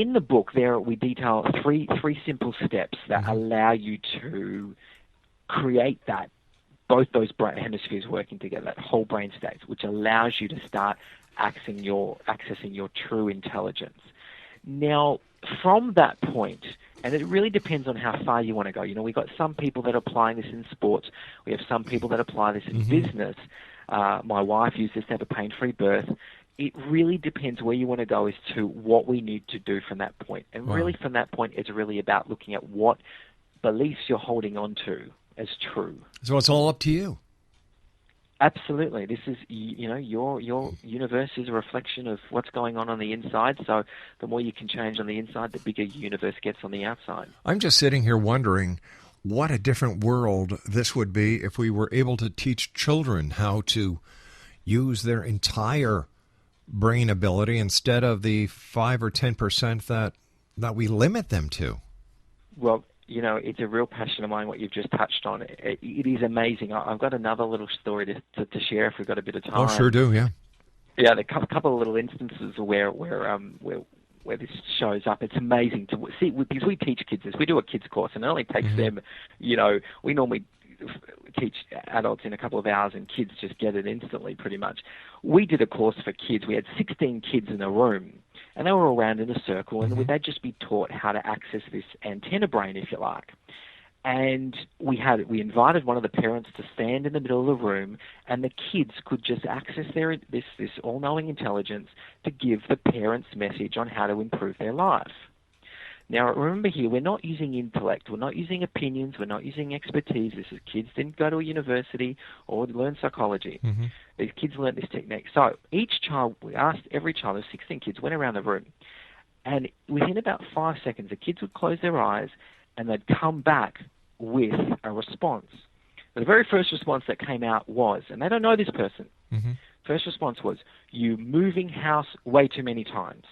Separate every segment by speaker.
Speaker 1: in the book, we detail three simple steps that allow you to create both those brain hemispheres working together, that whole brain state, which allows you to start accessing your true intelligence. Now, from that point, and it really depends on how far you want to go. We've got some people that are applying this in sports. We have some people that apply this in business. My wife used this to have a pain-free birth. It really depends where you want to go as to what we need to do from that point. And really from that point, it's really about looking at what beliefs you're holding on to as true.
Speaker 2: So it's all up to you.
Speaker 1: Absolutely. This is, your universe is a reflection of what's going on the inside. So the more you can change on the inside, the bigger your universe gets on the outside.
Speaker 2: I'm just sitting here wondering what a different world this would be if we were able to teach children how to use their entire brain ability instead of the 5 or 10% that we limit them to.
Speaker 1: Well, it's a real passion of mine, what you've just touched on. It is amazing. I've got another little story to share if we've got a bit of time.
Speaker 2: Oh, sure do, yeah.
Speaker 1: Yeah, there are a couple of little instances where this shows up. It's amazing to see, because we teach kids this. We do a kids course, and it only takes them, we normally teach adults in a couple of hours, and kids just get it instantly, pretty much. We did a course for kids. We had 16 kids in a room, and they were all around in a circle, and they'd just be taught how to access this antenna brain, if you like. And we invited one of the parents to stand in the middle of the room, and the kids could just access this all-knowing intelligence to give the parents message on how to improve their life. Now, remember here, we're not using intellect, we're not using opinions, we're not using expertise. This is kids didn't go to a university or learn psychology. These kids learned this technique. So each child, we asked every child, there's 16 kids, went around the room, and within about 5 seconds, the kids would close their eyes and they'd come back with a response. The very first response that came out was, and they don't know this person, first response was, "You moving house way too many times."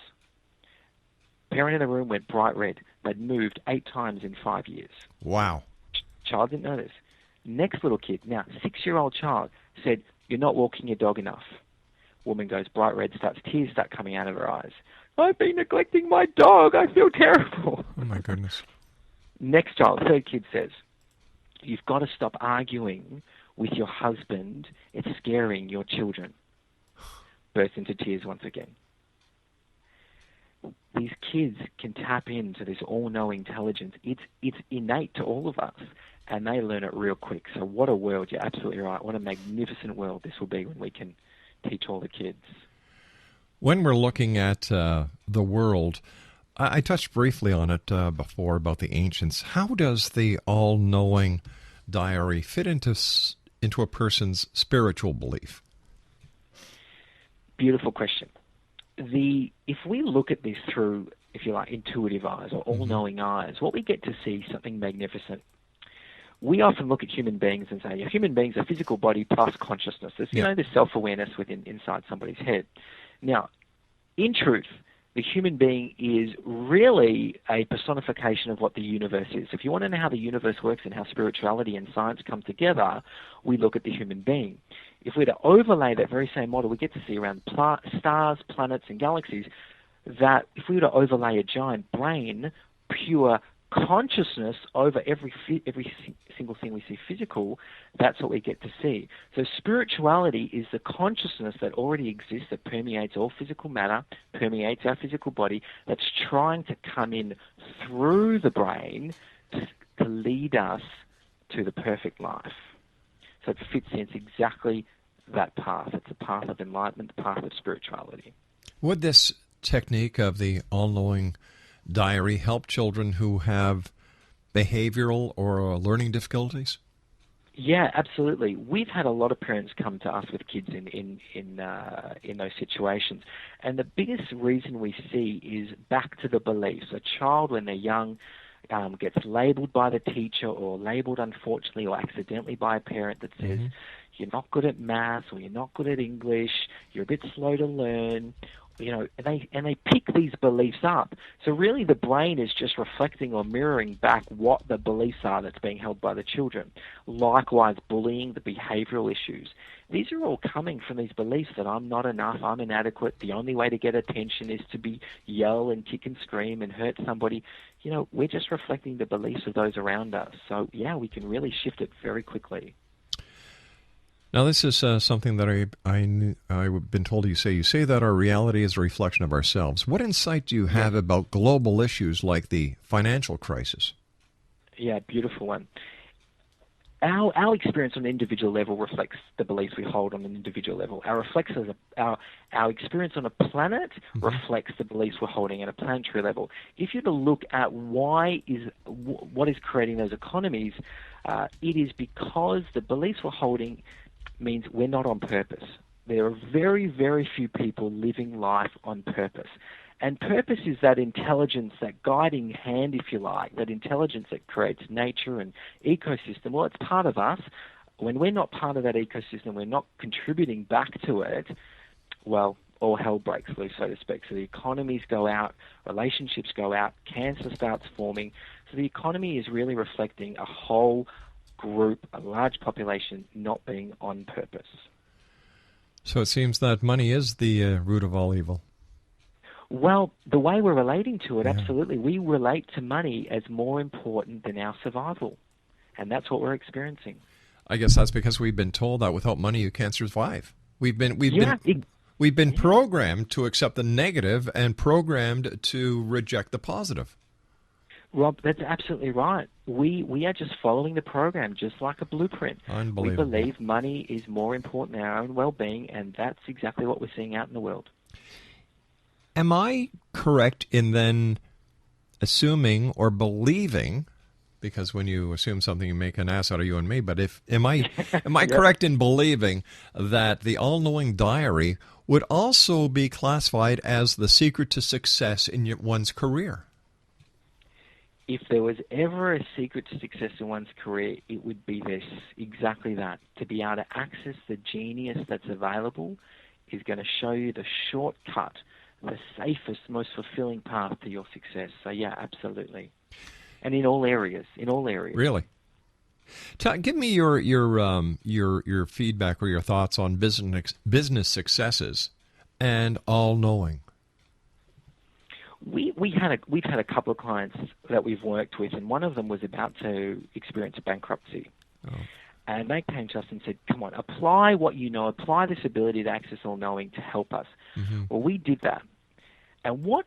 Speaker 1: Parent in the room went bright red. They'd moved 8 times in 5 years.
Speaker 2: Wow.
Speaker 1: Child didn't know this. Next little kid, now 6-year-old child, said, "You're not walking your dog enough." Woman goes bright red, tears start coming out of her eyes. "I've been neglecting my dog. I feel terrible."
Speaker 2: Oh, my goodness.
Speaker 1: Next child, third kid says, "You've got to stop arguing with your husband. It's scaring your children." Burst into tears once again. These kids can tap into this all-knowing intelligence. It's innate to all of us, and they learn it real quick. So what a world. You're absolutely right. What a magnificent world this will be when we can teach all the kids.
Speaker 2: When we're looking at the world, I touched briefly on it before about the ancients. How does the all-knowing diary fit into a person's spiritual belief?
Speaker 1: Beautiful question. If we look at this through, if you like, intuitive eyes or all-knowing eyes, what we get to see is something magnificent. We often look at human beings and say, human beings are physical body plus consciousness. There's self-awareness inside somebody's head. Now, in truth, the human being is really a personification of what the universe is. If you want to know how the universe works and how spirituality and science come together, we look at the human being. If we were to overlay that very same model, we get to see around stars, planets, and galaxies, that if we were to overlay a giant brain, pure consciousness over every single thing we see physical, that's what we get to see. So spirituality is the consciousness that already exists, that permeates all physical matter, permeates our physical body, that's trying to come in through the brain to lead us to the perfect life. So it fits in exactly that path. It's a path of enlightenment, the path of spirituality.
Speaker 2: Would this technique of the all-knowing diary help children who have behavioral or learning difficulties?
Speaker 1: Yeah, absolutely. We've had a lot of parents come to us with kids in those situations, and the biggest reason we see is back to the beliefs. A child, when they're young, gets labeled by the teacher or labeled, unfortunately, or accidentally by a parent that says, you're not good at maths or you're not good at English, you're a bit slow to learn. and they pick these beliefs up. So really the brain is just reflecting or mirroring back what the beliefs are that's being held by the children. Likewise, bullying, the behavioral issues. These are all coming from these beliefs that I'm not enough, I'm inadequate, the only way to get attention is to yell and kick and scream and hurt somebody. We're just reflecting the beliefs of those around us. So, yeah, we can really shift it very quickly.
Speaker 2: Now, this is something that I've been told you say that our reality is a reflection of ourselves. What insight do you have about global issues like the financial crisis? Yeah,
Speaker 1: beautiful one. Our experience on an individual level reflects the beliefs we hold on an individual level. Our experience on a planet reflects the beliefs we're holding at a planetary level. If you're to look at what is creating those economies, it is because the beliefs we're holding means we're not on purpose. There are very, very few people living life on purpose. And purpose is that intelligence, that guiding hand, if you like, that intelligence that creates nature and ecosystem. Well, it's part of us. When we're not part of that ecosystem, we're not contributing back to it, well, all hell breaks loose, so to speak. So the economies go out, relationships go out, cancer starts forming. So the economy is really reflecting a whole group, a large population not being on purpose.
Speaker 2: So it seems that money is the root of all evil.
Speaker 1: Well, the way we're relating to it, absolutely. We relate to money as more important than our survival, and that's what we're experiencing.
Speaker 2: I guess that's because we've been told that without money you can't survive. We've been programmed to accept the negative and programmed to reject the positive.
Speaker 1: Rob, that's absolutely right. We are just following the program, just like a blueprint.
Speaker 2: Unbelievable.
Speaker 1: We believe money is more important than our own well-being, and that's exactly what we're seeing out in the world.
Speaker 2: Am I correct in then assuming or believing, because when you assume something, you make an ass out of you and me, but am I correct in believing that the all-knowing diary would also be classified as the secret to success in one's career?
Speaker 1: If there was ever a secret to success in one's career, it would be this, exactly that. To be able to access the genius that's available is going to show you the shortcut, the safest, most fulfilling path to your success. So yeah, absolutely. And in all areas.
Speaker 2: Really? Give me your feedback or your thoughts on business successes and all-knowing.
Speaker 1: We've had a couple of clients that we've worked with, and one of them was about to experience bankruptcy. Oh. And they came to us and said, come on, apply what you know, apply this ability to access all-knowing to help us. Mm-hmm. Well, we did that. And what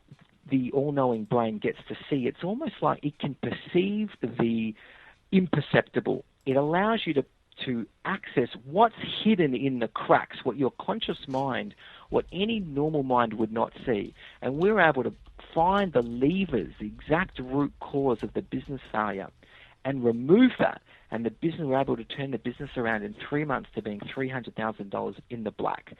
Speaker 1: the all-knowing brain gets to see, it's almost like it can perceive the imperceptible. It allows you to access what's hidden in the cracks, what your conscious mind, what any normal mind would not see. And we're able to find the levers, the exact root cause of the business failure, and remove that. And we're able to turn the business around in 3 months to being $300,000 in the black.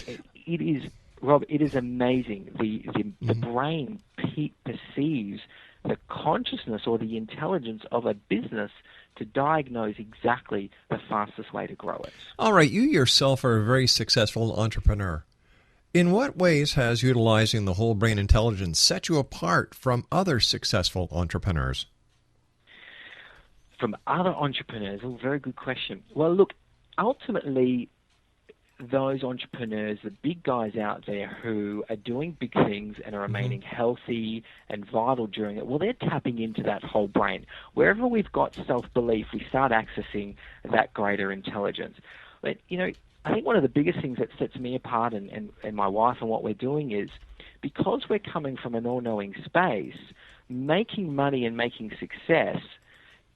Speaker 1: It is, Rob, it is amazing. The brain perceives the consciousness or the intelligence of a business to diagnose exactly the fastest way to grow it.
Speaker 2: All right, you yourself are a very successful entrepreneur. In what ways has utilizing the whole brain intelligence set you apart from other successful entrepreneurs?
Speaker 1: From other entrepreneurs? Oh, very good question. Well, look, ultimately, those entrepreneurs, the big guys out there who are doing big things and are remaining healthy and vital during it, well, they're tapping into that whole brain. Wherever we've got self-belief, we start accessing that greater intelligence. But, I think one of the biggest things that sets me apart and my wife and what we're doing is, because we're coming from an all-knowing space, making money and making success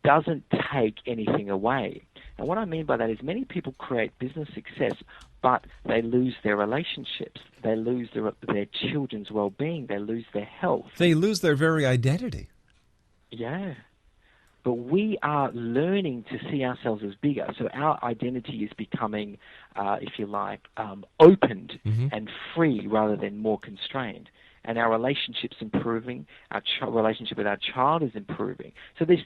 Speaker 1: doesn't take anything away. And what I mean by that is many people create business success, but they lose their relationships. They lose their children's well-being. They lose their health.
Speaker 2: They lose their very identity.
Speaker 1: Yeah. But we are learning to see ourselves as bigger. So our identity is becoming, if you like, opened and free rather than more constrained. And our relationship's improving. Our relationship with our child is improving. So there's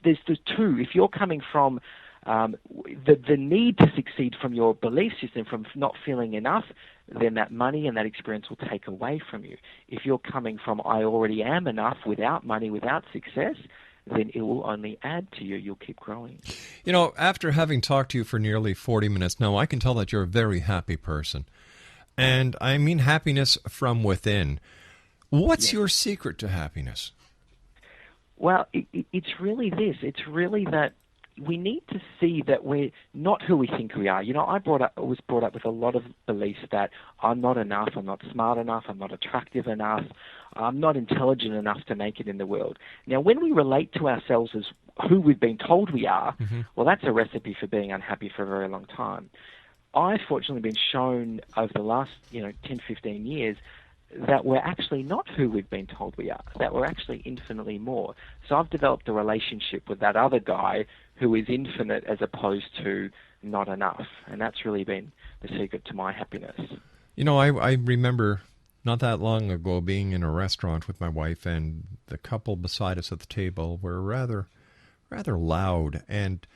Speaker 1: two. If you're coming from The need to succeed from your belief system, from not feeling enough, then that money and that experience will take away from you. If you're coming from I already am enough without money, without success, then it will only add to you. You'll keep growing.
Speaker 2: You know, after having talked to you for nearly 40 minutes now, I can tell that you're a very happy person. And I mean happiness from within. What's your secret to happiness?
Speaker 1: Well, it's really this. It's really that we need to see that we're not who we think we are. You know, I was brought up with a lot of beliefs that I'm not enough, I'm not smart enough, I'm not attractive enough, I'm not intelligent enough to make it in the world. Now, when we relate to ourselves as who we've been told we are, well, that's a recipe for being unhappy for a very long time. I've fortunately been shown over the last, 10, 15 years that we're actually not who we've been told we are, that we're actually infinitely more. So I've developed a relationship with that other guy who is infinite as opposed to not enough. And that's really been the secret to my happiness.
Speaker 2: You know, I remember not that long ago being in a restaurant with my wife, and the couple beside us at the table were rather loud, and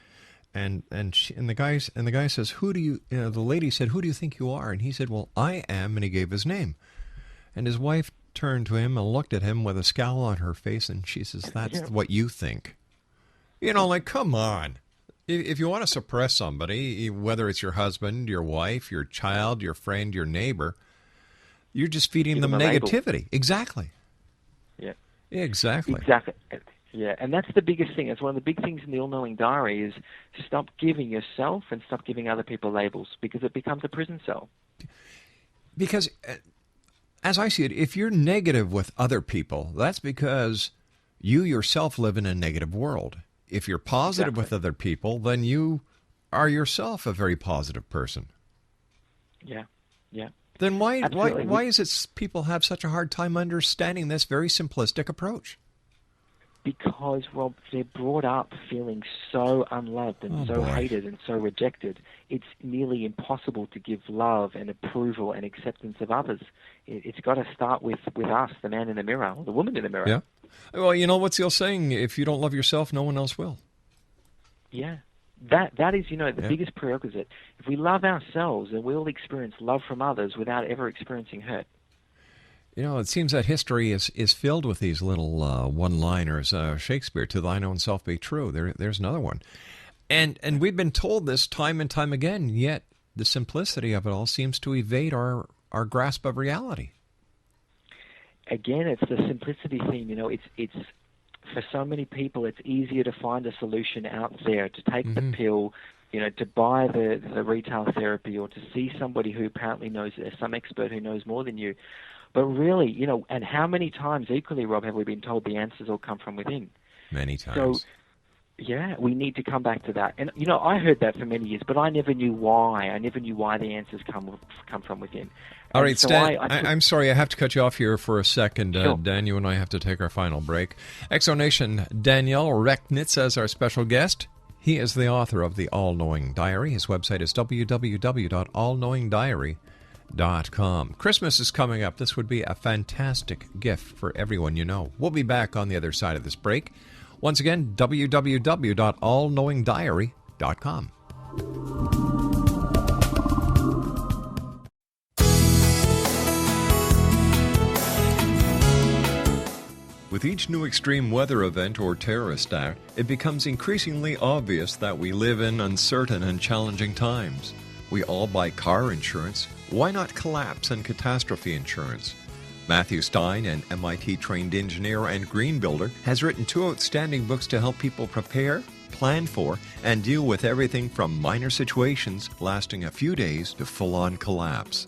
Speaker 2: the guy says, the lady said, "Who do you think you are?" And he said, "Well, I am," and he gave his name. And his wife turned to him and looked at him with a scowl on her face, and she says, "That's what you think." You know, like, come on. If you want to suppress somebody, whether it's your husband, your wife, your child, your friend, your neighbor, you're just feeding them negativity. Label. Exactly.
Speaker 1: Yeah.
Speaker 2: Exactly.
Speaker 1: Exactly. Yeah, and that's the biggest thing. It's one of the big things in the All-Knowing Diary is stop giving yourself and stop giving other people labels, because it becomes a prison cell.
Speaker 2: Because as I see it, if you're negative with other people, that's because you yourself live in a negative world. If you're positive with other people, then you are yourself a very positive person.
Speaker 1: Yeah, yeah.
Speaker 2: Then why is it people have such a hard time understanding this very simplistic approach?
Speaker 1: Because, Rob, they're brought up feeling so unloved and hated and so rejected. It's nearly impossible to give love and approval and acceptance of others. It's got to start with us, the man in the mirror, or the woman in the mirror.
Speaker 2: Yeah. Well, you know what's the old saying? If you don't love yourself, no one else will.
Speaker 1: Yeah. That is, the biggest prerequisite. If we love ourselves, then we'll experience love from others without ever experiencing hurt.
Speaker 2: You know, it seems that history is filled with these little one-liners. Shakespeare, "To thine own self be true." There's another one. And we've been told this time and time again, yet the simplicity of it all seems to evade our grasp of reality.
Speaker 1: Again, it's the simplicity theme. It's for so many people, it's easier to find a solution out there, to take the pill, to buy the retail therapy, or to see somebody who apparently knows, some expert who knows more than you. But really, and how many times, equally, Rob, have we been told the answers all come from within?
Speaker 2: Many times.
Speaker 1: So, yeah, we need to come back to that. And, I heard that for many years, but I never knew why. I never knew why the answers come from within.
Speaker 2: All right, so Stan, I'm sorry, I have to cut you off here for a second. Sure. Dan, you and I have to take our final break. Exonation, Daniel Rechnitzer is our special guest. He is the author of The All-Knowing Diary. His website is www.allknowingdiary.com. Christmas is coming up. This would be a fantastic gift for everyone you know. We'll be back on the other side of this break. Once again, www.allknowingdiary.com. With each new extreme weather event or terrorist act, it becomes increasingly obvious that we live in uncertain and challenging times. We all buy car insurance. Why not collapse and catastrophe insurance? Matthew Stein, an MIT-trained engineer and green builder, has written 2 outstanding books to help people prepare, plan for, and deal with everything from minor situations lasting a few days to full-on collapse.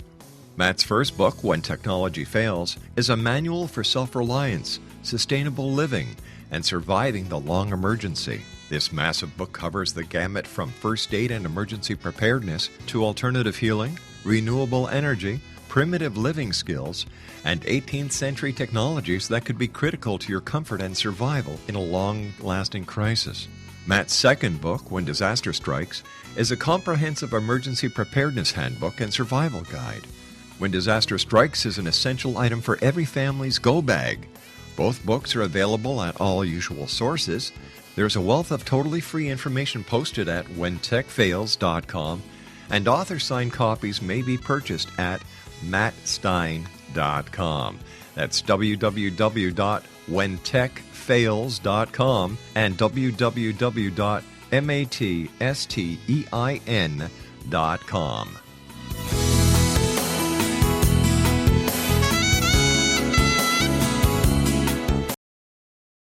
Speaker 2: Matt's first book, When Technology Fails, is a manual for self-reliance, sustainable living, and surviving the long emergency. This massive book covers the gamut from first aid and emergency preparedness to alternative healing, renewable energy, primitive living skills, and 18th century technologies that could be critical to your comfort and survival in a long-lasting crisis. Matt's second book, When Disaster Strikes, is a comprehensive emergency preparedness handbook and survival guide. When Disaster Strikes is an essential item for every family's go bag. Both books are available at all usual sources. There's a wealth of totally free information posted at whentechfails.com, and author-signed copies may be purchased at mattstein.com. That's www.whentechfails.com and www.mattstein.com.